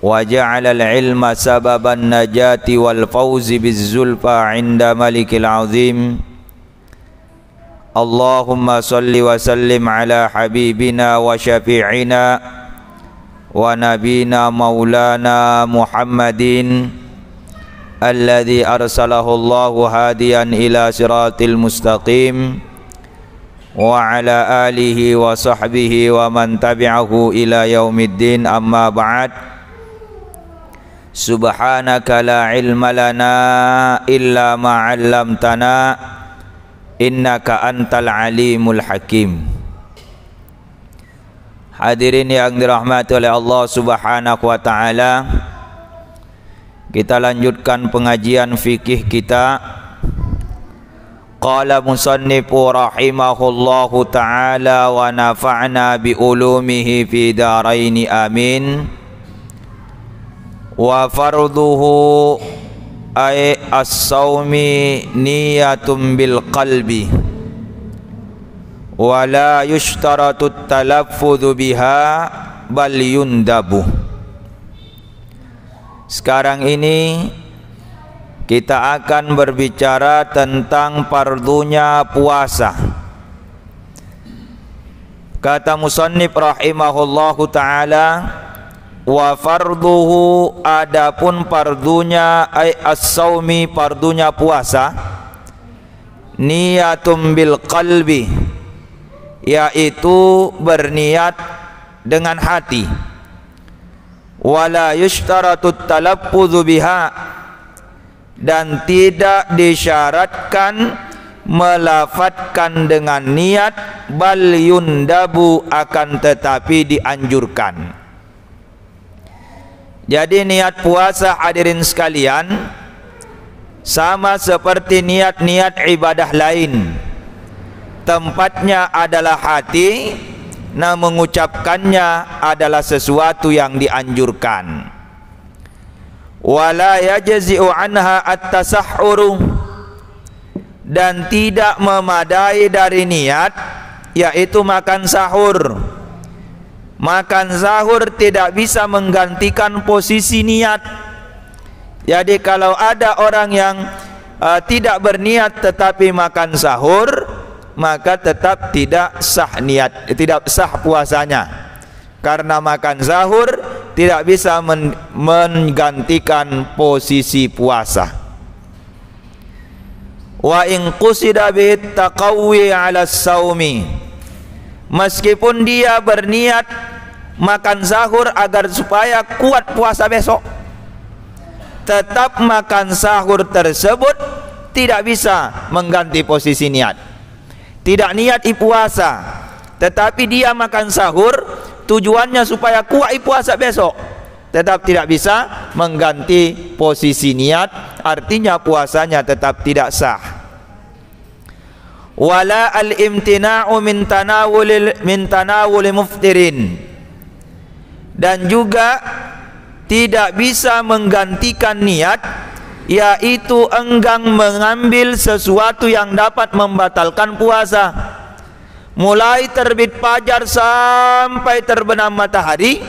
وجعل العلم سبب النجاة والفوز بالزلفى عند ملك العظيم اللهم صل وسلم على حبيبنا وشفيعنا ونبينا مولانا محمد الذي أرسله الله هاديا إلى صراط المستقيم وعلى آله وصحبه ومن تبعه إلى يوم الدين أما بعد سبحانك لا علم لنا إلا ما علمتنا إنك أنت العليم الحكيم. Hadirin yang dirahmati oleh Allah Subhanahu wa taala, kita lanjutkan pengajian fikih kita. Qala musannifu rahimahullahu ta'ala wa nafa'na bi ulumihi fi daraini amin. Wa farduhu ay as-sawmi niyatun bil qalbi wa la yushtaratu at-talaffudhu biha bal yundabu. Sekarang ini kita akan berbicara tentang fardunya puasa. Kata musannif rahimahullahu ta'ala, wa farduhu, adapun fardunya ay as-sawmi, fardunya puasa, niyatum bil qalbi, yaitu berniat dengan hati, wala yushtaratu talaffudhu biha, dan tidak disyaratkan melafatkan dengan niat, bal yundabu, akan tetapi dianjurkan. Jadi niat puasa, hadirin sekalian, sama seperti niat-niat ibadah lain. Tempatnya adalah hati, nah mengucapkannya adalah sesuatu yang dianjurkan. Wala yajzi'u anha at-tasahhuru, dan tidak memadai dari niat, yaitu makan sahur. Makan sahur tidak bisa menggantikan posisi niat. Jadi kalau ada orang yang tidak berniat tetapi makan sahur, maka tetap tidak sah niat, tidak sah puasanya. Karena makan sahur tidak bisa menggantikan posisi puasa. Wa in qusida bi taqawwi 'ala as-saumi, meskipun dia berniat makan sahur agar supaya kuat puasa besok, tetap makan sahur tersebut tidak bisa mengganti posisi niat. Tidak niat puasa, tetapi dia makan sahur tujuannya supaya kuat puasa besok, tetap tidak bisa mengganti posisi niat, artinya puasanya tetap tidak sah. Wala al-imtina'u min tanawuli muftirin, dan juga tidak bisa menggantikan niat, yaitu enggan mengambil sesuatu yang dapat membatalkan puasa. Mulai terbit fajar sampai terbenam matahari,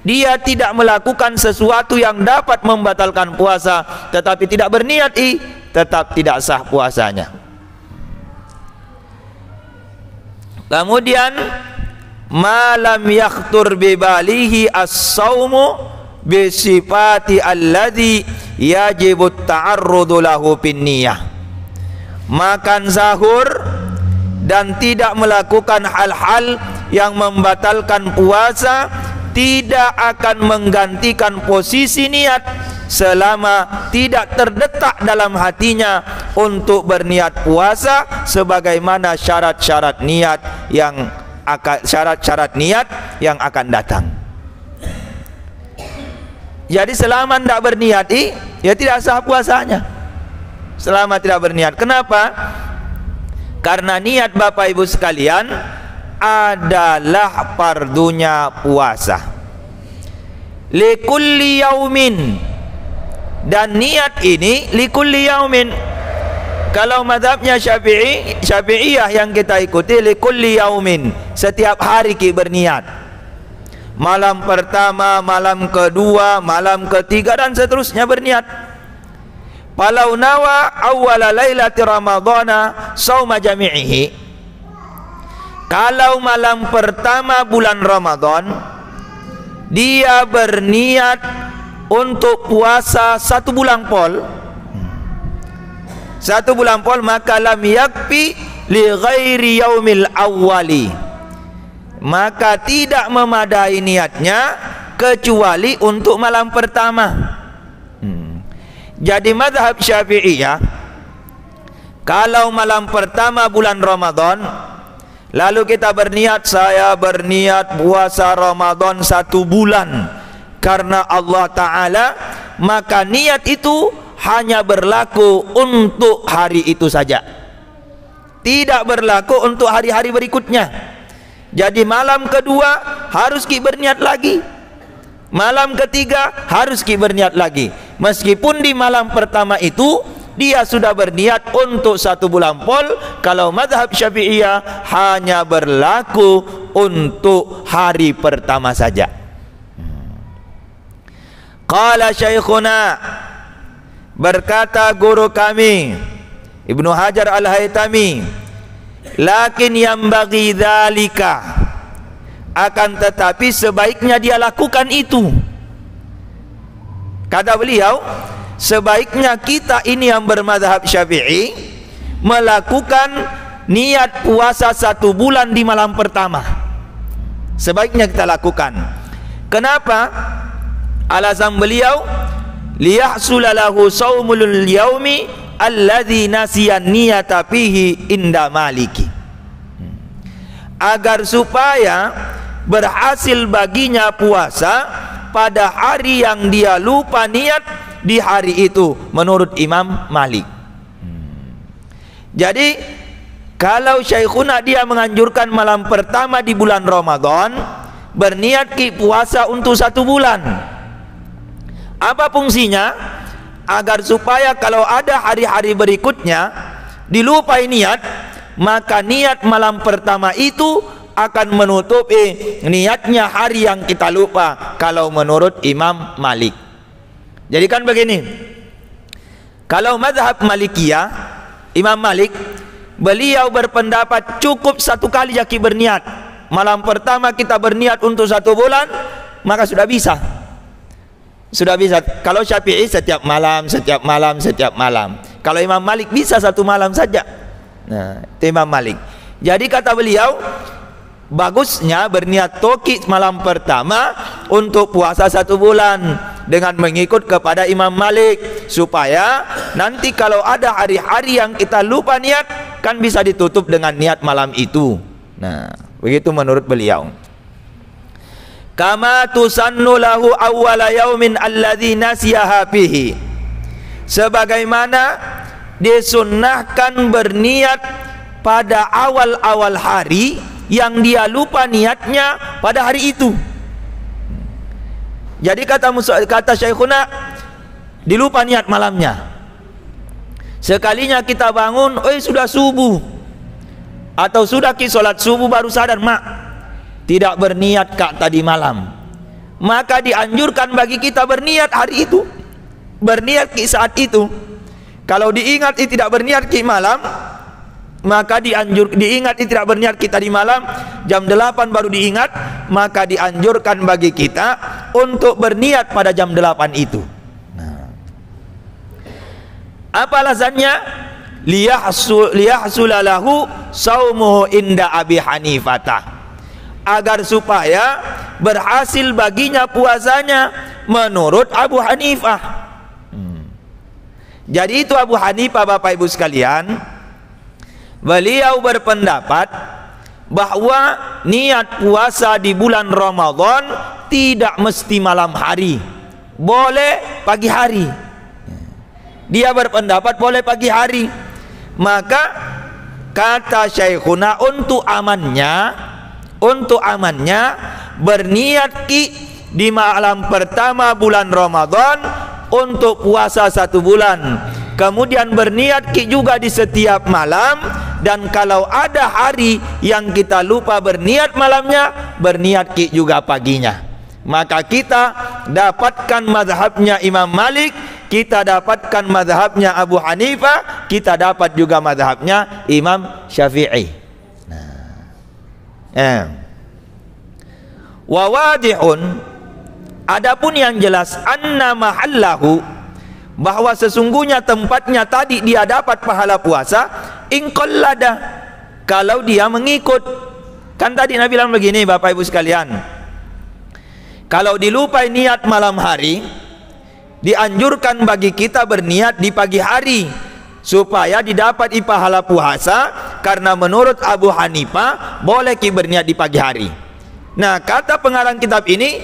dia tidak melakukan sesuatu yang dapat membatalkan puasa, tetapi tidak berniat, tetap tidak sah puasanya. Kemudian malam yakhtur bibalihi as-sawmu bisifati alladhi yajibu ta'arrudu lahu bin niyah, makan sahur dan tidak melakukan hal-hal yang membatalkan puasa tidak akan menggantikan posisi niat selama tidak terdetak dalam hatinya untuk berniat puasa sebagaimana syarat-syarat niat yang akan datang. Jadi selama tidak berniat, ya tidak sah puasanya. Selama tidak berniat. Kenapa? Karena niat Bapak Ibu sekalian adalah fardunya puasa. Likulli yaumin, dan niat ini likulli yaumin. Kalau mazhabnya Syafi'iyah yang kita ikuti, likulli yaumin, setiap hari kita berniat. malam pertama, malam kedua, malam ketiga dan seterusnya berniat. Falau nawa awwala lailati ramadhana sauma jami'ihi, kalau malam pertama bulan Ramadan dia berniat untuk puasa 1 bulan pol, 1 bulan pol, maka lam yakfi li ghairi yaumil awwali, maka tidak memadai niatnya kecuali untuk malam pertama. Jadi mazhab Syafi'iyah, kalau malam pertama bulan Ramadan lalu kita berniat, saya berniat puasa Ramadan 1 bulan karena Allah Ta'ala, maka niat itu hanya berlaku untuk hari itu saja, tidak berlaku untuk hari-hari berikutnya. Jadi malam kedua harus berniat lagi, malam ketiga harus berniat lagi, meskipun di malam pertama itu dia sudah berniat untuk 1 bulan pol. Kalau mazhab Syafi'iyah hanya berlaku untuk hari pertama saja. Qala Syekhuna, berkata guru kami Ibnu Hajar Al-Haytami, lakin yang bagi dzalika, akan tetapi sebaiknya dia lakukan itu. Kata beliau, sebaiknya kita ini yang bermadzhab Syafi'i melakukan niat puasa 1 bulan di malam pertama. Sebaiknya kita lakukan. Kenapa? Alasan beliau, liyahsula lahu saumul yaumi alladzi nasiya niyata fihi inda maliki, agar supaya berhasil baginya puasa pada hari yang dia lupa niat di hari itu menurut Imam Malik. Jadi kalau Syekhuna dia menganjurkan malam pertama di bulan Ramadan berniat puasa untuk 1 bulan. Apa fungsinya? Agar supaya kalau ada hari-hari berikutnya dilupai niat, maka niat malam pertama itu akan menutupi niatnya hari yang kita lupa, kalau menurut Imam Malik. Jadi kan begini, kalau mazhab Malikiyah, Imam Malik, beliau berpendapat cukup 1 kali jaki berniat. Malam pertama kita berniat untuk 1 bulan, maka sudah bisa. Sudah bisa. Kalau Syafi'i setiap malam, setiap malam, setiap malam. Kalau Imam Malik bisa 1 malam saja. Nah, itu Imam Malik. Jadi kata beliau, bagusnya berniat toki malam pertama untuk puasa 1 bulan dengan mengikut kepada Imam Malik, supaya nanti kalau ada hari-hari yang kita lupa niat, kan bisa ditutup dengan niat malam itu. Nah, begitu menurut beliau. Kama tusannu lahu awwala yaumin alladzi nasiyaha fihi, sebagaimana disunnahkan berniat pada awal-awal hari yang dia lupa niatnya pada hari itu. Jadi kata Syekhuna, dilupa niat malamnya. Sekalinya kita bangun, sudah subuh, atau sudah sholat subuh baru sadar, mak tidak berniat kak tadi malam, maka dianjurkan bagi kita berniat hari itu, berniat saat itu. Kalau diingat tidak berniat malam, maka diingat tidak berniat kita di malam, jam 8 baru diingat, maka dianjurkan bagi kita untuk berniat pada jam 8 itu. Nah, apa alasannya? Liyahsula lahu saumuhu inda Abi Hanifah, agar supaya berhasil baginya puasanya menurut Abu Hanifah. Jadi itu Abu Hanifah, Bapak Ibu sekalian, beliau berpendapat bahwa niat puasa di bulan Ramadan tidak mesti malam hari, boleh pagi hari. Dia berpendapat boleh pagi hari. Maka kata Syekhuna, untuk amannya berniat di malam pertama bulan Ramadan untuk puasa 1 bulan, kemudian berniat juga di setiap malam, dan kalau ada hari yang kita lupa berniat malamnya, berniat juga paginya. Maka kita dapatkan mazhabnya Imam Malik, kita dapatkan mazhabnya Abu Hanifah, kita dapat juga mazhabnya Imam Syafi'i. Wa wadihun, adapun yang jelas, anna mahallahu, bahwa sesungguhnya tempatnya tadi dia dapat pahala puasa, in qallada, kalau dia mengikut. Kan tadi Nabi bilang begini, Bapak Ibu sekalian, kalau dilupai niat malam hari, dianjurkan bagi kita berniat di pagi hari supaya didapat pahala puasa, karena menurut Abu Hanifah boleh ki berniat di pagi hari. Nah, kata pengarang kitab ini,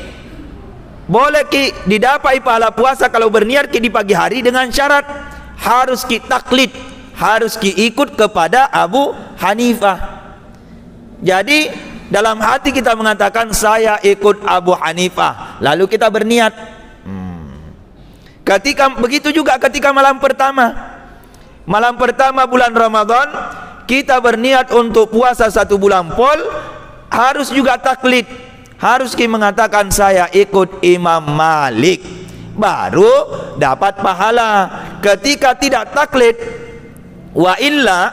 boleh ki didapat pahala puasa kalau berniat ki di pagi hari dengan syarat harus ki taklid, harus ki ikut kepada Abu Hanifah. Jadi dalam hati kita mengatakan saya ikut Abu Hanifah, lalu kita berniat. Ketika begitu juga ketika malam pertama bulan Ramadan, kita berniat untuk puasa 1 bulan full, harus juga taklid, harus kita mengatakan saya ikut Imam Malik, baru dapat pahala. Ketika tidak taklid, wa illa,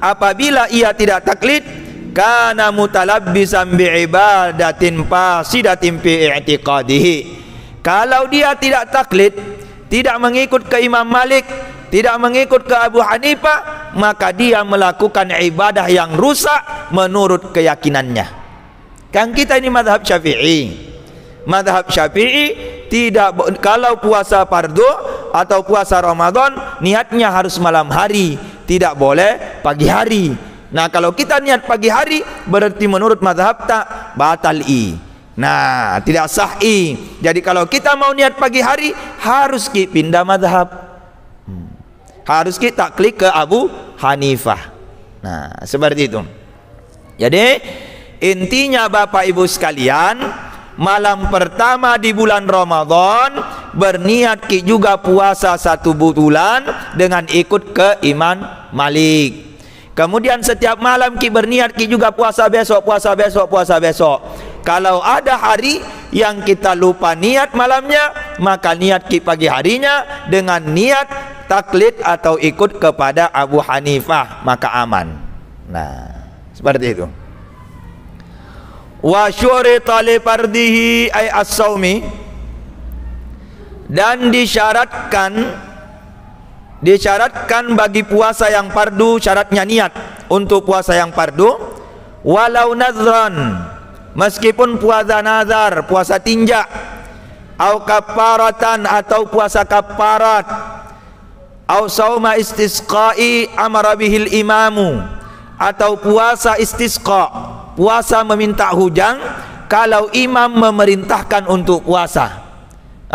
apabila ia tidak taklid, kana mutalabbisan bi'ibadatin fasidatin fi i'tiqadihi. Kalau dia tidak taklid, tidak mengikut ke Imam Malik, tidak mengikut ke Abu Hanifah, maka dia melakukan ibadah yang rusak menurut keyakinannya. Kan kita ini mazhab Syafi'i. Mazhab Syafi'i tidak, kalau puasa fardu atau puasa Ramadan niatnya harus malam hari, tidak boleh pagi hari. Nah, kalau kita niat pagi hari berarti menurut mazhab tak batali. Nah, tidak sahih. Jadi kalau kita mau niat pagi hari harus kita pindah mazhab. Harus kita klik ke Abu Hanifah. Nah, seperti itu. Jadi intinya Bapak Ibu sekalian, malam pertama di bulan Ramadan berniat ki juga puasa 1 bulan dengan ikut ke Imam Malik. Kemudian setiap malam ki berniat ki juga puasa besok, puasa besok, puasa besok. Kalau ada hari yang kita lupa niat malamnya, maka niat ki pagi harinya dengan niat taklid atau ikut kepada Abu Hanifah, maka aman. Nah, seperti itu. Wa syurita li fardihi ay as-saumi, dan disyaratkan bagi puasa yang fardu, syaratnya niat untuk puasa yang fardu, walau nazran, meskipun puasa nazar, puasa tinja, au kafaratan, atau puasa kafarat, au sauma istisqai amara bihil imamu, atau puasa istisqa, puasa meminta hujan, kalau imam memerintahkan untuk puasa.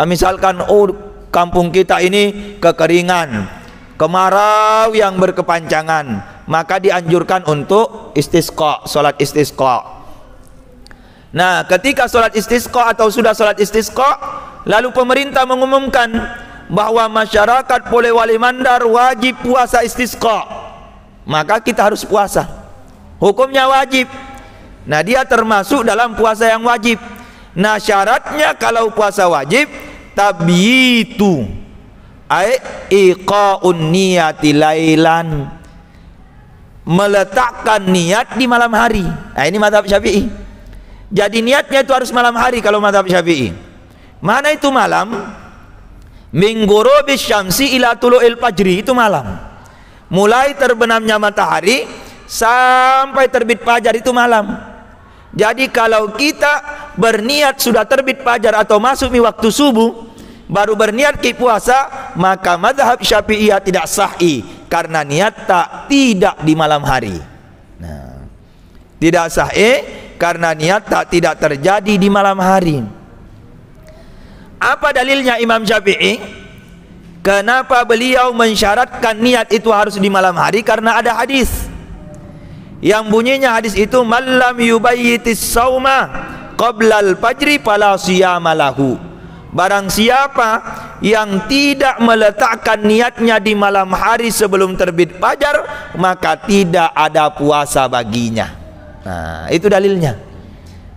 Misalkan kampung kita ini kekeringan, kemarau yang berkepanjangan, maka dianjurkan untuk istisqa, salat istisqa. Nah, ketika salat istisqa atau sudah salat istisqa, lalu pemerintah mengumumkan bahwa masyarakat Pole Wali Mandar wajib puasa istisqa, maka kita harus puasa. Hukumnya wajib. Nah, dia termasuk dalam puasa yang wajib. Nah, syaratnya kalau puasa wajib, tabyitu ay iqa'un niyati lailan, meletakkan niat di malam hari. Nah, ini mazhab Syafi'i. Jadi niatnya itu harus malam hari kalau mazhab Syafi'i. Mana itu malam? Min ghurubis syamsi ila tulu'il fajri, itu malam. Mulai terbenamnya matahari sampai terbit fajar itu malam. Jadi kalau kita berniat sudah terbit fajar atau masuk di waktu subuh baru berniat ki puasa, maka mazhab Syafi'iyah tidak sahih karena niat tidak di malam hari. Nah, tidak sahih karena niat tidak terjadi di malam hari. Apa dalilnya Imam Syafi'i? Kenapa beliau mensyaratkan niat itu harus di malam hari? Karena ada hadis yang bunyinya, hadis itu malam yubayyitis sauma qablal fajri fala siyama lahu. Barang siapa yang tidak meletakkan niatnya di malam hari sebelum terbit fajar, maka tidak ada puasa baginya. Nah, itu dalilnya.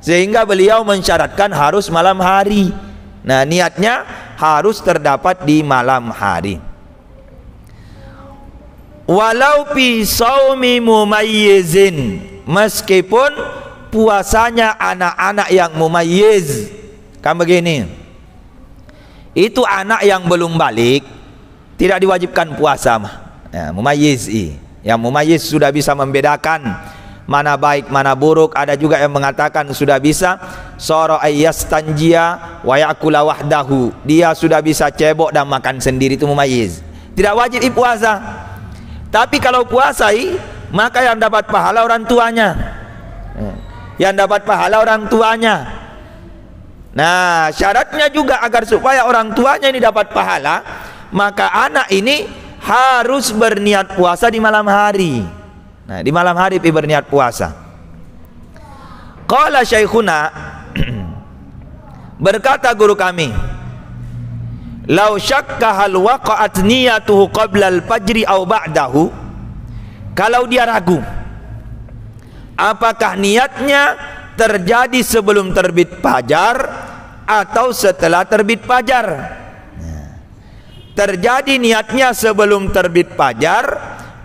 sehingga beliau mensyaratkan harus malam hari. Nah, niatnya harus terdapat di malam hari. Walau fi shaumi mumayyizin, meskipun puasanya anak-anak yang mumayyiz. Kan begini, itu anak yang belum balik tidak diwajibkan puasa mah. Ya, mumayyiz, yang mumayyiz sudah bisa membedakan mana baik mana buruk. Ada juga yang mengatakan sudah bisa sara ayyastanjia wa yakula wahdahu, dia sudah bisa cebok dan makan sendiri, itu mumayyiz, tidak wajib puasa. Tapi kalau puasai, maka yang dapat pahala orang tuanya, yang dapat pahala orang tuanya. Nah, syaratnya juga agar supaya orang tuanya ini dapat pahala, maka anak ini harus berniat puasa di malam hari. Nah, di malam hari berniat puasa. Qala syaikhuna, berkata guru kami, lau syakka hal waqa'at niyatuhu qabla al-fajri aw ba'dahu, kalau dia ragu apakah niatnya terjadi sebelum terbit fajar atau setelah terbit fajar. Terjadi niatnya sebelum terbit fajar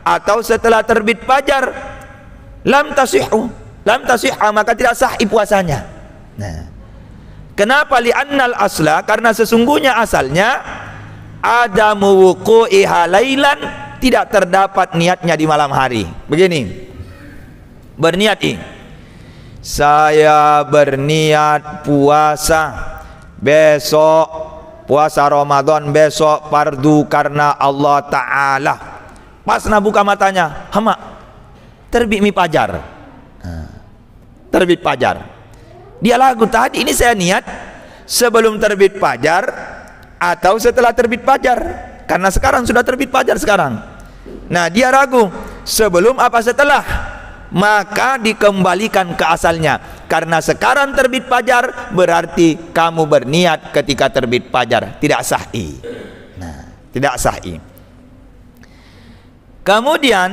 atau setelah terbit fajar, lam tasihhu, maka tidak sah puasanya. Nah, kenapa? Li'annal asla, karena sesungguhnya asalnya adamu wuqu'iha lailan, tidak terdapat niatnya di malam hari. Begini, berniat ini, saya berniat puasa besok, puasa Ramadan besok fardu karena Allah Ta'ala. Pas nak buka matanya, hama terbit mi fajar. Terbit fajar, dia lagu tadi ini saya niat sebelum terbit fajar atau setelah terbit fajar, karena sekarang sudah terbit fajar sekarang. Nah, dia ragu sebelum apa setelah, maka dikembalikan ke asalnya. Karena sekarang terbit fajar, berarti kamu berniat ketika terbit fajar, tidak sahih. Nah, tidak sahih. Kemudian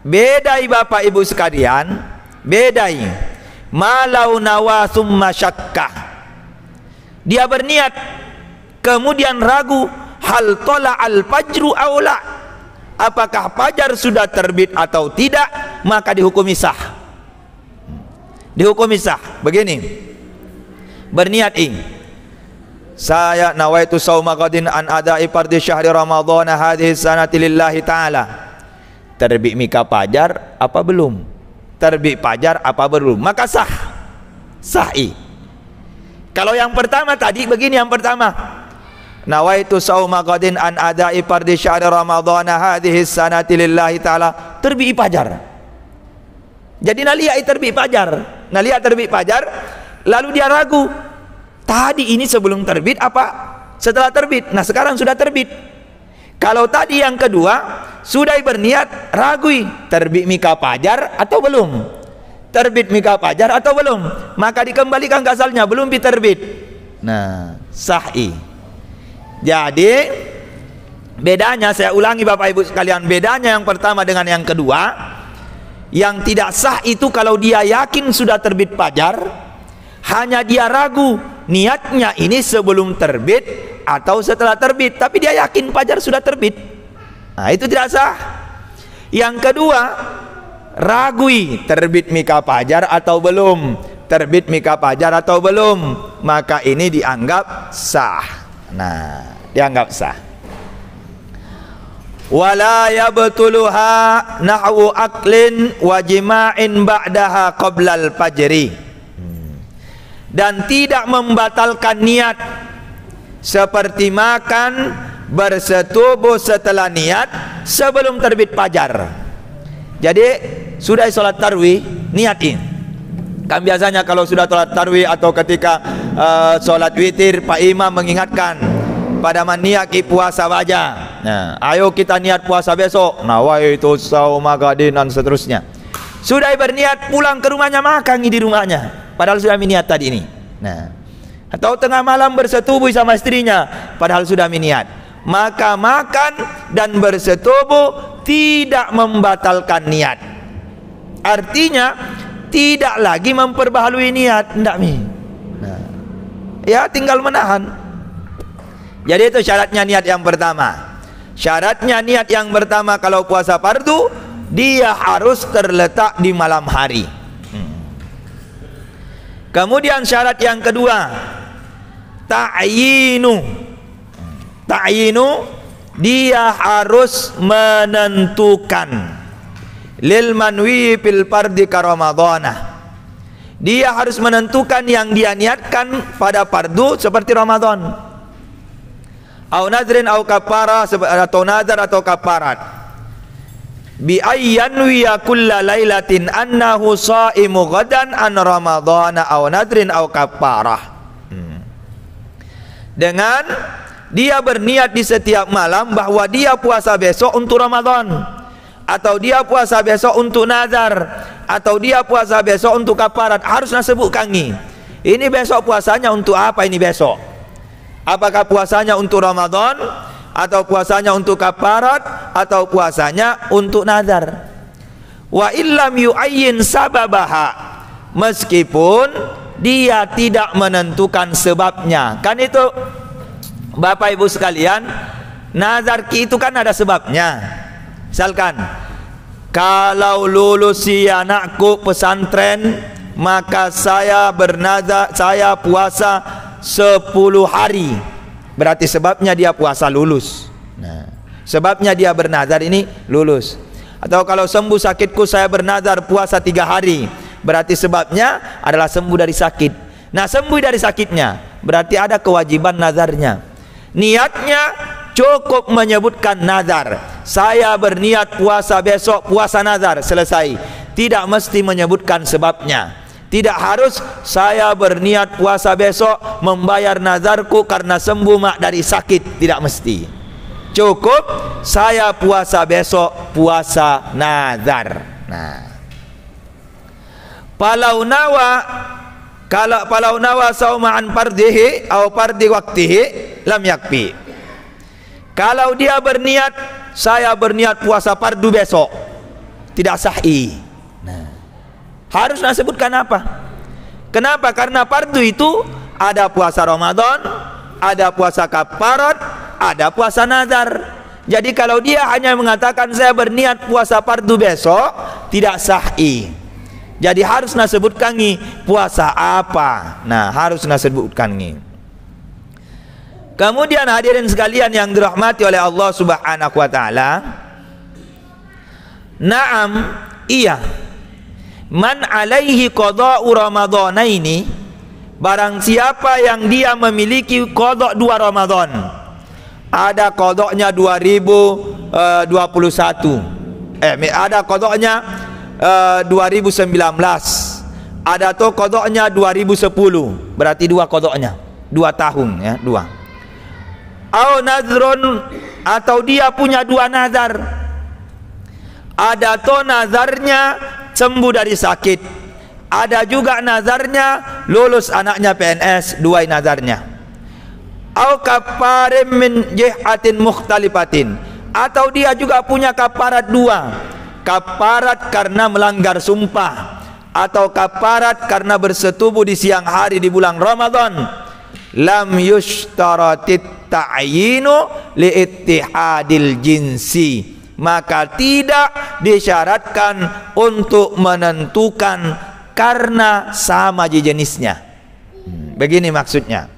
bedai Bapak Ibu sekalian, bedai malau nawa summa syakkah, dia berniat kemudian ragu, hal tola al fajru aula, apakah fajar sudah terbit atau tidak, maka dihukumi sah. Dihukumi sah. Begini, berniat ini, saya nawaitu sauma qadin an adai fardhi syahri ramadhana hadhihi sanati lillahi ta'ala. Terbit mika fajar apa belum? Terbit fajar apa belum? Maka sah. Sahih. Kalau yang pertama tadi begini, yang pertama, nawaitu sauma qadin an adai fardhi syahri ramadhana hadhihi sanati lillahi ta'ala, terbit fajar. Jadi nalihat terbit fajar, nalihat terbit fajar, lalu dia ragu, tadi ini sebelum terbit apa setelah terbit? Nah, sekarang sudah terbit. Kalau tadi yang kedua sudah berniat, ragui terbit mika fajar atau belum, terbit mika fajar atau belum, maka dikembalikan ke asalnya, belum terbit. Nah, sahih. Jadi bedanya, saya ulangi Bapak Ibu sekalian, bedanya yang pertama dengan yang kedua. Yang tidak sah itu kalau dia yakin sudah terbit fajar, hanya dia ragu niatnya ini sebelum terbit atau setelah terbit, tapi dia yakin fajar sudah terbit. Nah, itu tidak sah. Yang kedua, ragui terbit mika fajar atau belum, terbit mika fajar atau belum, maka ini dianggap sah. Nah, dianggap sah. Wala yabtuluha nahwu aklin wa jima'in ba'daha qoblal fajri, dan tidak membatalkan niat seperti makan bersetubuh setelah niat sebelum terbit fajar. Jadi sudah sholat tarwih, niatin. Kan biasanya kalau sudah sholat tarwih atau ketika sholat witir, Pak Imam mengingatkan, pada maniaki puasa wajah. Nah, ayo kita niat puasa besok. Nawaitu sauma gadin dan seterusnya. Sudah berniat pulang ke rumahnya, makan di rumahnya, padahal sudah niat tadi ini. Nah, atau tengah malam bersetubuh sama istrinya, padahal sudah niat. Maka makan dan bersetubuh tidak membatalkan niat. Artinya tidak lagi memperbaharui niat, ndak mi. Nah, ya tinggal menahan. Jadi itu syaratnya niat yang pertama. Syaratnya niat yang pertama kalau puasa fardu, dia harus terletak di malam hari. Kemudian syarat yang kedua, ta'yinu. Ta'yinu, dia harus menentukan. Lil manwi fil fardi ka ramadhanah. Dia harus menentukan yang dia niatkan pada fardu seperti Ramadan. Au nadrin au kafarah, atau nadar atau kafarat. Bi ayyanwiya kulla lailatin annahu shaimu ghadan an ramadhana au nadrin au kafarah. Dengan dia berniat di setiap malam bahwa dia puasa besok untuk Ramadan, atau dia puasa besok untuk nazar, atau dia puasa besok untuk kafarat. Haruslah sebutkan ini besok puasanya untuk apa ini besok. Apakah puasanya untuk Ramadan, atau puasanya untuk kafarat, atau puasanya untuk nazar. Wa illam yu'ayyin sababaha, meskipun dia tidak menentukan sebabnya. Kan itu Bapak Ibu sekalian, nazar itu kan ada sebabnya. Misalkan, kalau lulus si anakku pesantren, maka saya bernazar, saya puasa 10 hari. Berarti sebabnya dia puasa lulus. Nah, sebabnya dia bernazar ini lulus. Atau kalau sembuh sakitku, saya bernazar puasa 3 hari. Berarti sebabnya adalah sembuh dari sakit. Nah, sembuh dari sakitnya berarti ada kewajiban nazarnya. Niatnya cukup menyebutkan nazar. Saya berniat puasa besok, puasa nazar, selesai. Tidak mesti menyebutkan sebabnya. Tidak harus saya berniat puasa besok membayar nazarku karena sembuh mak dari sakit. Tidak mesti. Cukup saya puasa besok, puasa nazar. Nah, Palau nawa sauma'an fardihi atau fardi waktihi lam yakfi. Kalau dia berniat, saya berniat puasa fardu besok, tidak sahih. Nah, haruslah sebutkan apa? Kenapa? Karena fardu itu ada puasa Ramadan, ada puasa kafarat, ada puasa nazar. Jadi kalau dia hanya mengatakan saya berniat puasa fardu besok, tidak sahih. Jadi haruslah sebutkan puasa apa. Nah, haruslah sebutkan Kemudian hadirin sekalian yang dirahmati oleh Allah Subhanahu wa taala, na'am, iya, man alaihi qada'u ramadhanaini, barang siapa yang dia memiliki qada' 2 Ramadan. Ada qada'nya 2021. Ada qada'nya 2019. Ada tuh qada'nya 2010. Berarti 2 qada'nya, 2 tahun ya, 2. Au nadrun, atau dia punya 2 nazar. Ada tuh nazarnya sembuh dari sakit. Ada juga nazarnya lulus anaknya PNS, 2 nazarnya. Au kafarim min jihatin mukhtalifatin, atau dia juga punya kafarat 2. Kafarat karena melanggar sumpah, atau kafarat karena bersetubuh di siang hari di bulan Ramadan. Lam yushtaratit ta'yinu liittihadil jinsi, maka tidak disyaratkan untuk menentukan karena sama jenisnya. Begini maksudnya.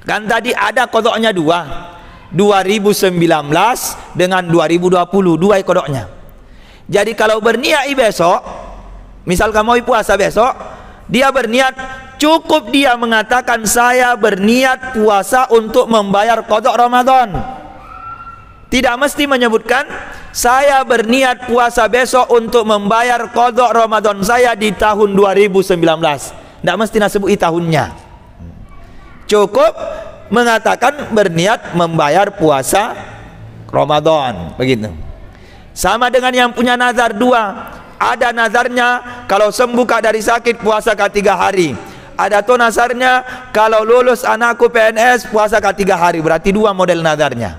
Kan tadi ada qada'nya 2, 2019 dengan 2020, 2 qada'nya. Jadi kalau berniat besok, misalkan mau puasa besok, dia berniat, cukup dia mengatakan saya berniat puasa untuk membayar qada' Ramadan. Tidak mesti menyebutkan saya berniat puasa besok untuk membayar qada' Ramadan saya di tahun 2019. Tidak mesti nasebut tahunnya. Cukup mengatakan berniat membayar puasa Ramadan, begitu. Sama dengan yang punya nazar 2. Ada nazarnya kalau sembuh dari sakit puasa 3 hari. Ada tuh nazarnya kalau lulus anakku PNS puasa 3 hari. Berarti 2 model nazarnya.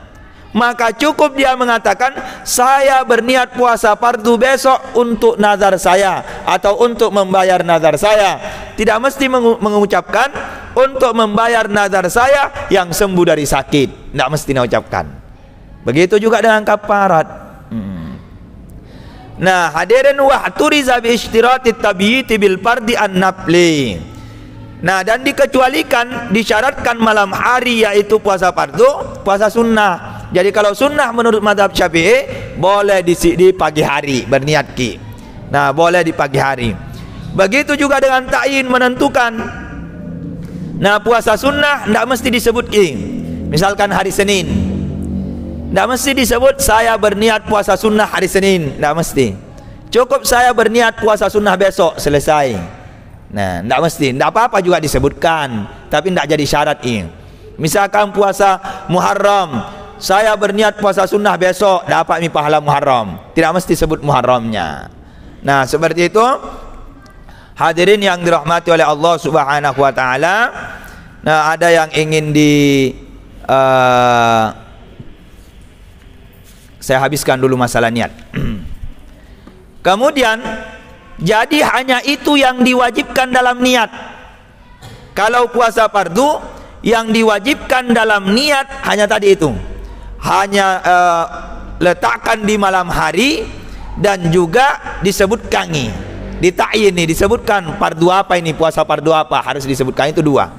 maka cukup dia mengatakan saya berniat puasa fardu besok untuk nazar saya atau untuk membayar nazar saya. Tidak mesti mengucapkan untuk membayar nazar saya yang sembuh dari sakit. Tidak mesti mengucapkan. Begitu juga dengan kafarat. Nah, hadirin wa turiza bi ishtiratit tabyiti bil fardi an-nafli. Nah, dan dikecualikan, disyaratkan malam hari yaitu puasa fardu, puasa sunnah. Jadi kalau sunnah menurut mazhab Syafi'i boleh di pagi hari berniat ki. Nah, boleh di pagi hari. Begitu juga dengan ta'yin menentukan. Nah, puasa sunnah tidak mesti disebut ki. Misalkan hari Senin, tidak mesti disebut saya berniat puasa sunnah hari Senin. Tidak mesti. Cukup saya berniat puasa sunnah besok, selesai. Nah, tidak mesti. Tidak apa-apa juga disebutkan, tapi tidak jadi syarat ini. Misalkan puasa Muharram, saya berniat puasa sunnah besok, dapat mi pahala Muharram. Tidak mesti sebut Muharramnya. Nah, seperti itu. Hadirin yang dirahmati oleh Allah Subhanahu wa taala. Nah, ada yang ingin saya habiskan dulu masalah niat. Kemudian, jadi hanya itu yang diwajibkan dalam niat. Kalau puasa fardu, yang diwajibkan dalam niat hanya tadi itu. Hanya letakkan di malam hari dan juga disebutkan ini. Di ta'yin ini disebutkan fardu apa ini, puasa fardu apa, harus disebutkan itu dua.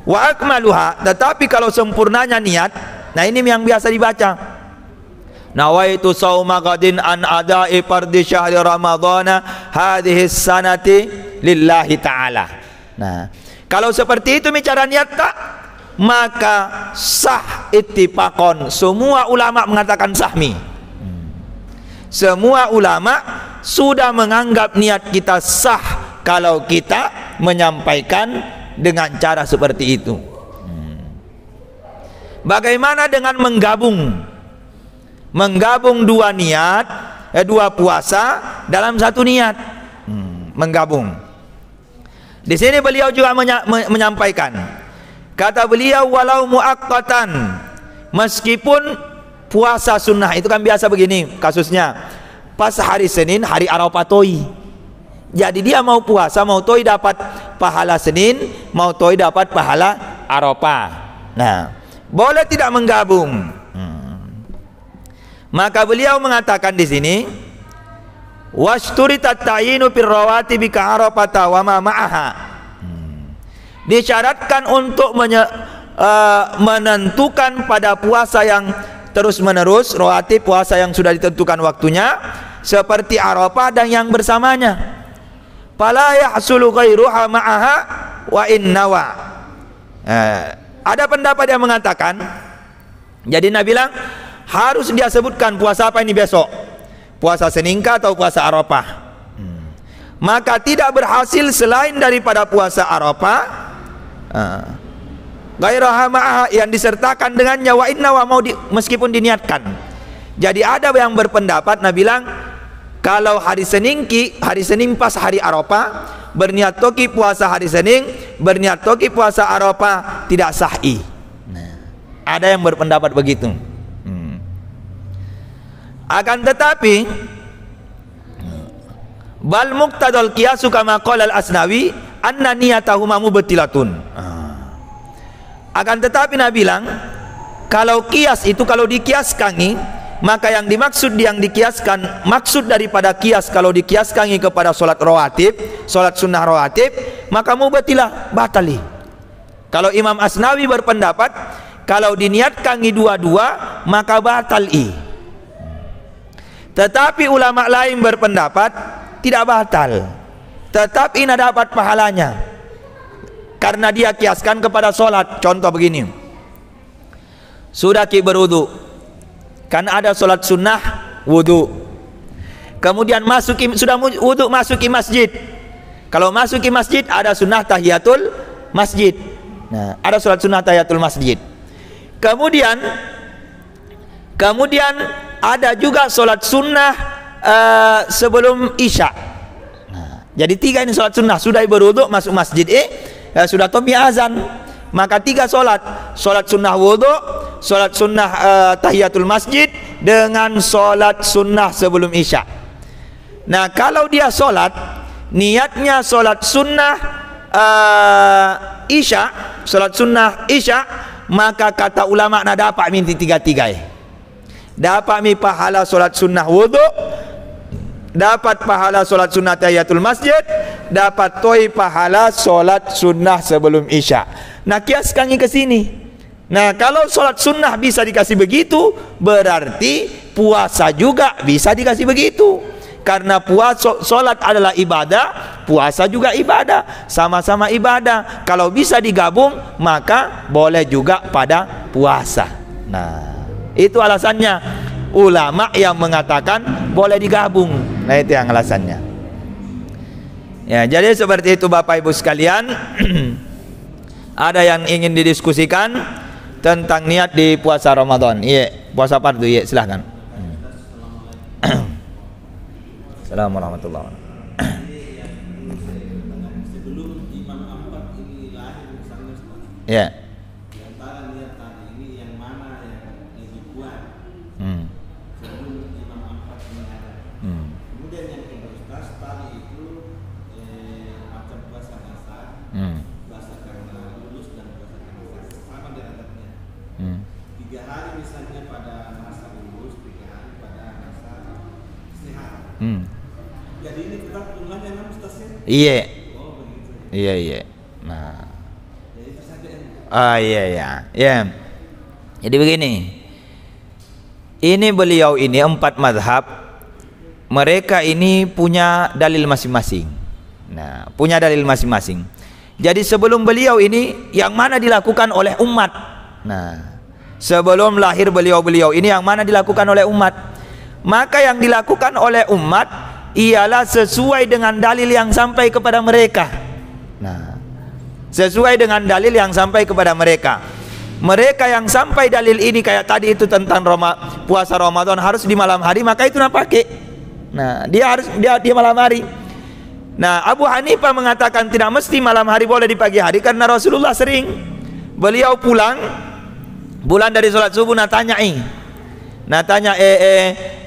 Wa akmaluha, tetapi kalau sempurnanya niat, nah ini yang biasa dibaca. Nawaitu sauma ghadin an ada'i fardhi syahri ramadhana hadhihi sanati lillahi ta'ala. Nah, kalau seperti itu bicara niat tak, maka sah ittifaqon. Semua ulama mengatakan sahmi. Semua ulama sudah menganggap niat kita sah kalau kita menyampaikan dengan cara seperti itu. Bagaimana dengan menggabung dua niat, dua puasa dalam satu niat? Menggabung. Di sini beliau juga menyampaikan, kata beliau, walau muaqqatan, meskipun puasa sunnah itu kan biasa begini kasusnya, pas hari Senin hari Arafah toi, jadi dia mau puasa, mau toi dapat pahala Senin, mau toi dapat pahala Arafah. Nah, boleh tidak menggabung? Maka beliau mengatakan di sini, washturitat ta'yinu fir rawatibi ka Arafata wa ma ma'aha. Disyaratkan untuk menentukan pada puasa yang terus menerus, rawatib puasa yang sudah ditentukan waktunya, seperti Arafah dan yang bersamanya. Fala yahsulu ghairuha ma'aha wa innawa. Ada pendapat yang mengatakan, jadi Nabi bilang harus dia sebutkan puasa apa ini besok, puasa Senin atau puasa Arafah. Maka tidak berhasil selain daripada puasa Arafah, ghairaha ma'aha, yang disertakan dengannya, wa inna wa mau meskipun diniatkan. Jadi ada yang berpendapat, Nabi bilang kalau hari Senin pas hari Arafah, berniat toki puasa hari Senin, berniat toki puasa Arafah, tidak sahih. Ada yang berpendapat begitu. Akan tetapi bal muqtadal qiyasu kama qala al-Asnawi anna niyatahuma mubtilatun. Akan tetapi Nabi bilang kalau kias itu, kalau dikiaskan, maka yang dimaksud, yang dikiaskan, maksud daripada kias kalau dikiaskan kepada solat rawatib, solat sunnah rawatib, maka mubtilah, batali. Kalau Imam Asnawi berpendapat kalau diniatkan dua-dua maka batal. Tetapi ulama lain berpendapat tidak batal, tetap ini dapat pahalanya karena dia kiaskan kepada solat. Contoh begini, sudah ki berwudu, kan ada solat sunnah wudu, kemudian sudah wudu masuki masjid. Kalau masuki masjid ada sunnah tahiyatul masjid. Nah, ada solat sunnah tahiyatul masjid. Kemudian ada juga solat sunnah sebelum isya. Nah, jadi tiga ini solat sunnah. Sudah berwudu masuk masjid, sudah tomi azan, maka tiga solat: solat sunnah wudu, solat sunnah tahiyatul masjid dengan solat sunnah sebelum isya. Nah, kalau dia solat niatnya solat sunnah isya, solat sunnah isya, maka kata ulama nak dapat minti tiga-tiga. Dapat mi pahala solat sunnah wudu, dapat pahala solat sunnah tahiyatul masjid, dapat toy pahala solat sunnah sebelum isya. Nah, kiaskan ke sini. Nah, kalau solat sunnah bisa dikasih begitu, berarti puasa juga bisa dikasih begitu. Karena puasa, solat adalah ibadah, puasa juga ibadah, sama-sama ibadah. Kalau bisa digabung, maka boleh juga pada puasa. Nah, itu alasannya ulama yang mengatakan boleh digabung. Nah, itu yang alasannya. Ya, jadi seperti itu Bapak Ibu sekalian. Ada yang ingin didiskusikan tentang niat di puasa Ramadan? Iya, puasa fardu. Iya, silahkan. Assalamualaikum warahmatullahi wabarakatuh. Sebelum Imam Ahmad ini lahir misalnya, Ya. di antara niat tadi ini yang mana yang lebih kuat? Sebelum Imam Ahmad ini ada. Kemudian yang kedua, Ustaz, tadi itu macam puasa nasar, puasa karena lulus dan puasa karena sakit, sama derajatnya. 3 hari misalnya pada masa lulus, 3 hari pada masa sehat. Jadi ini tetap jumlahnya 6 Ustaz ya? Iya. Oh begitu. Iya, iya. Nah. Jadi itu saja yang Iya, ya. Ya. Jadi begini. Ini beliau ini 4 mazhab. Mereka ini punya dalil masing-masing. Nah, punya dalil masing-masing. Jadi sebelum beliau ini yang mana dilakukan oleh umat. Nah, sebelum lahir beliau-beliau ini yang mana dilakukan oleh umat. Maka yang dilakukan oleh umat ialah sesuai dengan dalil yang sampai kepada mereka. Nah, sesuai dengan dalil yang sampai kepada mereka. Mereka yang sampai dalil ini kayak tadi itu tentang puasa Ramadan harus di malam hari, maka itu nak pakai. Nah, dia harus dia malam hari. Nah, Abu Hanifah mengatakan tidak mesti malam hari, boleh di pagi hari, karena Rasulullah sering beliau pulang dari sholat subuh, tanya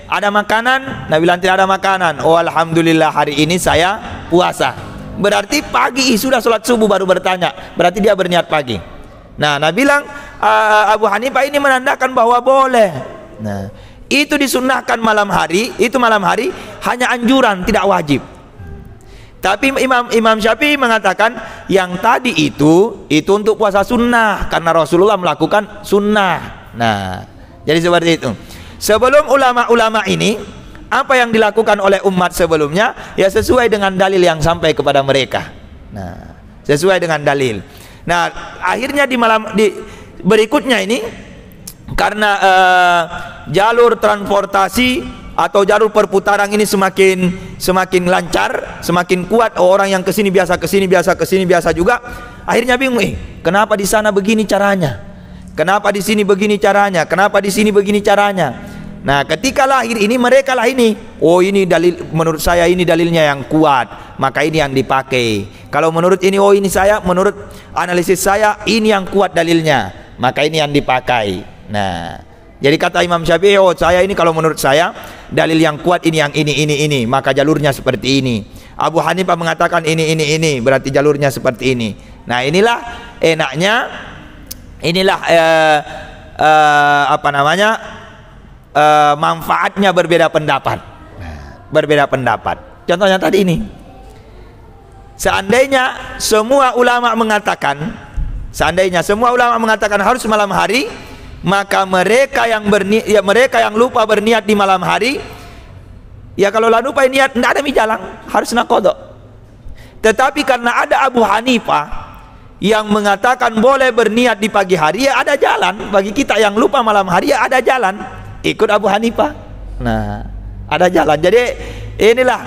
ada makanan? Nabi bilang tidak ada makanan. Oh, alhamdulillah hari ini saya puasa. Berarti pagi sudah sholat subuh baru bertanya. Berarti dia berniat pagi. Nah, Nabi bilang Abu Hanifah ini menandakan bahwa boleh. Nah, itu disunnahkan malam hari. Itu malam hari hanya anjuran, tidak wajib. Tapi Imam Syafi'i mengatakan yang tadi itu untuk puasa sunnah, karena Rasulullah melakukan sunnah. Nah, jadi seperti itu. Sebelum ulama-ulama ini, apa yang dilakukan oleh umat sebelumnya, ya sesuai dengan dalil yang sampai kepada mereka. Nah, sesuai dengan dalil. Nah, akhirnya di berikutnya ini, karena jalur transportasi atau jalur perputaran ini semakin lancar, semakin kuat, orang yang kesini biasa juga. Akhirnya bingung, kenapa di sana begini caranya? Kenapa di sini begini caranya? Kenapa di sini begini caranya? Nah, ketika lahir ini mereka lah ini. Oh, ini dalil, menurut saya ini dalilnya yang kuat, maka ini yang dipakai. Kalau menurut ini, oh ini menurut analisis saya ini yang kuat dalilnya, maka ini yang dipakai. Nah, jadi kata Imam Syafi'i, oh saya ini kalau menurut saya dalil yang kuat ini yang ini, maka jalurnya seperti ini. Abu Hanifah mengatakan ini, berarti jalurnya seperti ini. Nah, inilah enaknya. Inilah manfaatnya berbeda pendapat. Berbeda pendapat. Contohnya tadi ini. Seandainya semua ulama mengatakan harus malam hari, maka mereka yang lupa berniat di malam hari, ya kalau lupa niat tidak ada jalan, harus qadha. Tetapi karena ada Abu Hanifah yang mengatakan boleh berniat di pagi hari, ya ada jalan bagi kita yang lupa malam hari, ya ada jalan, ikut Abu Hanifah. Nah, ada jalan. Jadi inilah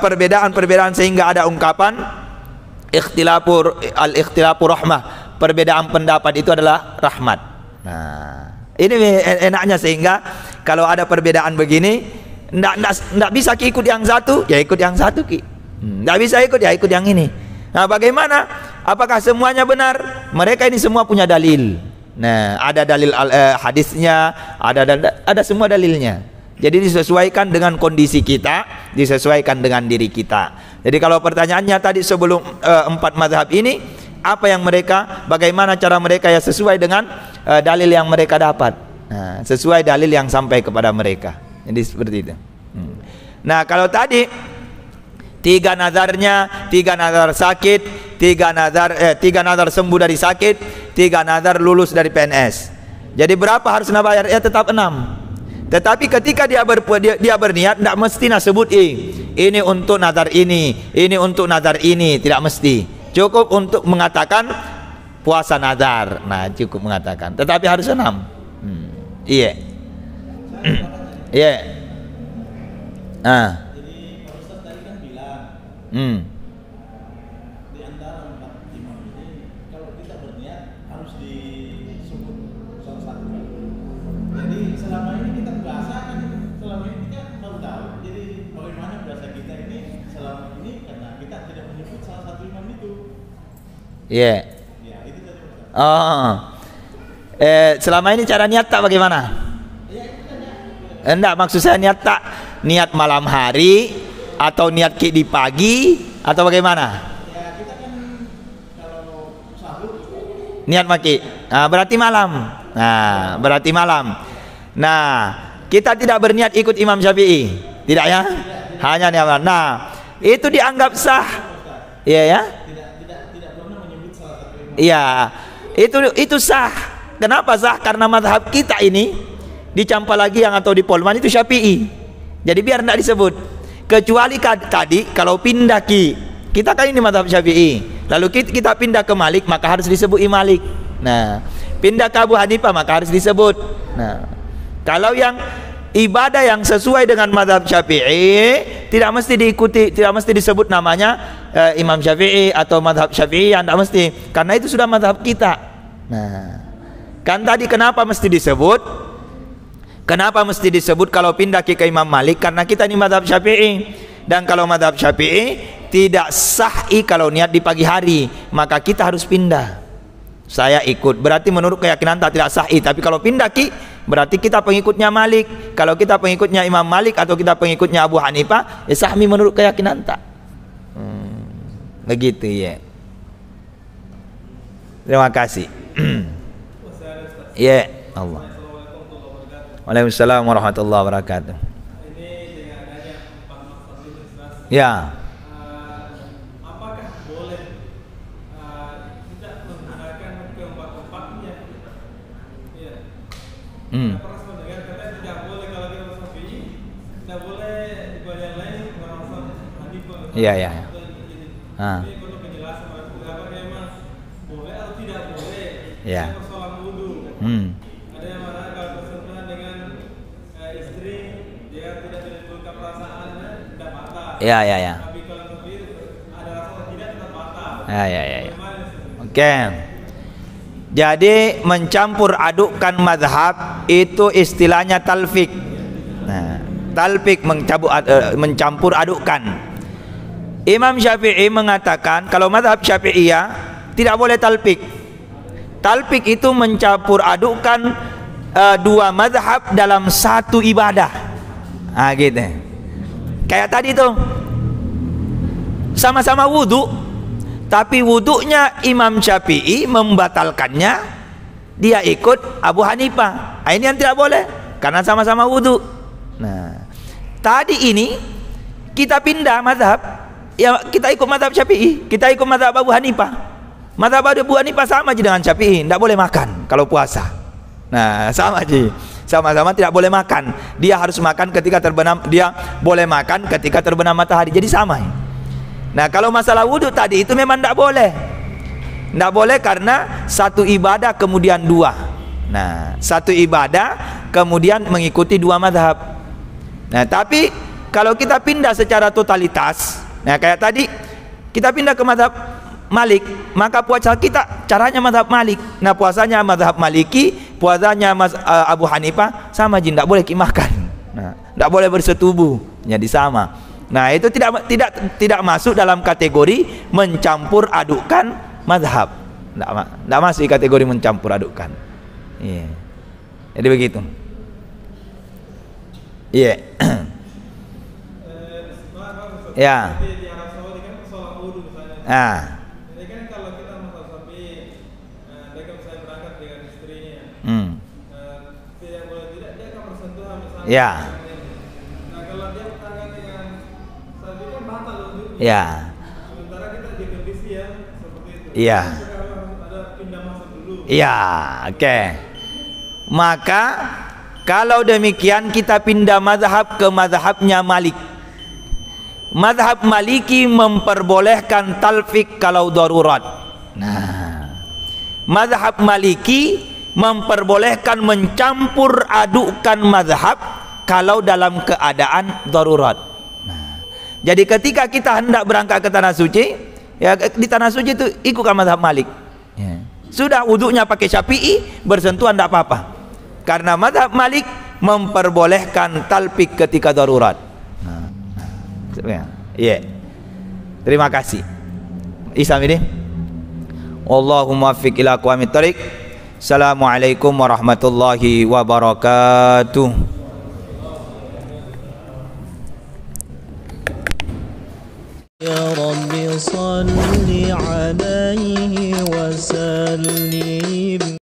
perbedaan sehingga ada ungkapan al-ikhtilafu rahmah. Perbedaan pendapat itu adalah rahmat. Nah, ini enaknya sehingga kalau ada perbedaan begini, ndak bisa ikut yang satu, ya ikut yang satu ki. Ndak bisa ikut, ya ikut yang ini. Nah, bagaimana? Apakah semuanya benar? Mereka ini semua punya dalil. Nah, ada dalil hadisnya, ada semua dalilnya. Jadi disesuaikan dengan kondisi kita, disesuaikan dengan diri kita. Jadi kalau pertanyaannya tadi sebelum 4 mazhab ini, apa yang mereka, bagaimana cara mereka ya sesuai dengan dalil yang mereka dapat. Nah, sesuai dalil yang sampai kepada mereka. Jadi seperti itu. Nah, kalau tadi 3 nazarnya, 3 nazar sakit, 3 nazar sembuh dari sakit, 3 nazar lulus dari PNS. Jadi berapa harus bayar? Ya tetap 6. Tetapi ketika dia berniat, tidak mesti sebut ini untuk nazar ini untuk nazar ini, tidak mesti. Cukup untuk mengatakan puasa nazar. Nah, cukup mengatakan. Tetapi harus 6. Iya. Iya. Jadi Pak Ustaz tadi kan bilang di antara 4 imam ini kalau kita berniat harus disebut salah satu. Jadi selama ini kita biasa kan, selama ini kita baru tahu. Jadi bagaimana bahasa kita ini selama ini karena kita tidak menyebut salah satu imam itu. Iya. Ya, itu tadi Ustaz. Oh. Selama ini cara niat tak bagaimana? Enggak, maksud saya niat tak niat malam hari atau niat di pagi atau bagaimana? Ya, kita kan kalau sahur Niat maki. Nah, berarti malam. Nah, berarti malam. Nah, kita tidak berniat ikut Imam Syafi'i, tidak ya? Hanya niat malam. Nah, itu dianggap sah. Iya ya? tidak pernah menyebut salah satu imam. Iya. Itu sah. Kenapa sah? Karena mazhab kita ini di Campalagiang atau di Polman itu Syafi'i. Jadi biar tidak disebut. Kecuali tadi kalau pindah kita kan ini mazhab Syafi'i, lalu kita pindah ke Malik, maka harus disebut Malik. Nah, pindah ke Abu Hanifah maka harus disebut. Nah, kalau yang ibadah yang sesuai dengan mazhab Syafi'i tidak mesti diikuti, tidak mesti disebut namanya Imam Syafi'i atau mazhab Syafi'i, yang tidak mesti, karena itu sudah mazhab kita. Nah, kan tadi kenapa mesti disebut? Kenapa mesti disebut kalau pindah ke Imam Malik? Karena kita ini mazhab Syafi'i, dan kalau mazhab Syafi'i tidak sah kalau niat di pagi hari, maka kita harus pindah. Saya ikut, berarti menurut keyakinan tidak sah. Tapi kalau pindah berarti kita pengikutnya Malik. Kalau kita pengikutnya Imam Malik atau kita pengikutnya Abu Hanifah, ya sahmi menurut keyakinan tak. Begitu ya. Terima kasih. Ya Allah. Waalaikumsalam warahmatullahi wabarakatuh. Ini dengan adanya 4 mazhab ini Ustaz. Ya. Apakah boleh tidak menggunakan keempat-empatnya? Iya. Kita pernah mendengar kata tidak boleh kalau kita mazhab Syafi'i, tidak boleh ibadah yang lain karena mazhab Hanifah. Iya, iya. Ini perlu penjelasan apakah memang boleh atau tidak boleh. Ya. Persoalan wudu. Ada yang mana kalau bersentuhan dengan istri dia tidak menimbulkan perasaan tidak batal. Ya, ya, ya. Tapi kalau lebih ada rasa tidak tetap batal. Ya, ya, ya. Oke. Jadi mencampur adukkan mazhab itu istilahnya talfik. Nah, talfik mencampur adukkan. Imam Syafi'i mengatakan kalau mazhab Syafi'iyah tidak boleh talfik. Talfik itu mencampur adukkan 2 mazhab dalam satu ibadah. Nah, gitu. Kayak tadi tuh sama-sama wudu, tapi wudunya Imam Syafi'i membatalkannya, dia ikut Abu Hanifah. Nah, ini yang tidak boleh karena sama-sama wudu. Nah, tadi ini kita pindah mazhab, ya kita ikut mazhab Syafi'i, kita ikut mazhab Abu Hanifah. Mazhab Abu Hanifah sama aja dengan Syafi'i, tidak boleh makan kalau puasa. Nah, sama aja, sama-sama tidak boleh makan. Dia harus makan ketika terbenam, dia boleh makan ketika terbenam matahari. Jadi sama. Nah, kalau masalah wudhu tadi itu memang tidak boleh. Tidak boleh karena satu ibadah kemudian 2. Nah, satu ibadah kemudian mengikuti 2 mazhab. Nah, tapi kalau kita pindah secara totalitas, nah kayak tadi kita pindah ke mazhab Malik, maka puasa kita caranya mazhab Malik. Nah, puasanya mazhab Maliki, puasanya Abu Hanifah sama aja, tidak boleh makan. Nah, tidak boleh bersetubuh, jadi sama. Nah, itu tidak masuk dalam kategori mencampur adukkan mazhab. Tidak masuk kategori mencampur adukkan. Iya. Jadi begitu. Iya. Ya. Ah. Jadi kan kalau kita masalah sapi, mereka misalnya berangkat dengan istrinya, tidak boleh tidak dia akan bersentuhan misalnya. Ya. Nah kalau dia berangkat dengan sapi kan batal untuknya. Ya. Sementara kita di kondisi yang seperti itu. Iya. Ada pindah masa dulu. Iya, oke. Maka kalau demikian kita pindah mazhab ke mazhabnya Malik. Mazhab Maliki memperbolehkan talfik kalau darurat. Nah, mazhab Maliki memperbolehkan mencampur adukan mazhab kalau dalam keadaan darurat. Nah, jadi ketika kita hendak berangkat ke tanah suci, ya di tanah suci itu ikutkan mazhab Malik. Ya. Sudah wuduknya pakai Syafi'i, bersentuhan tidak apa-apa. Karena mazhab Malik memperbolehkan talfik ketika darurat. Iya. Terima kasih. Islam ini. Allahumma fiq ila aqwamit thariq. Assalamualaikum warahmatullahi wabarakatuh. Ya Rabbi salli alaihi wa sallim.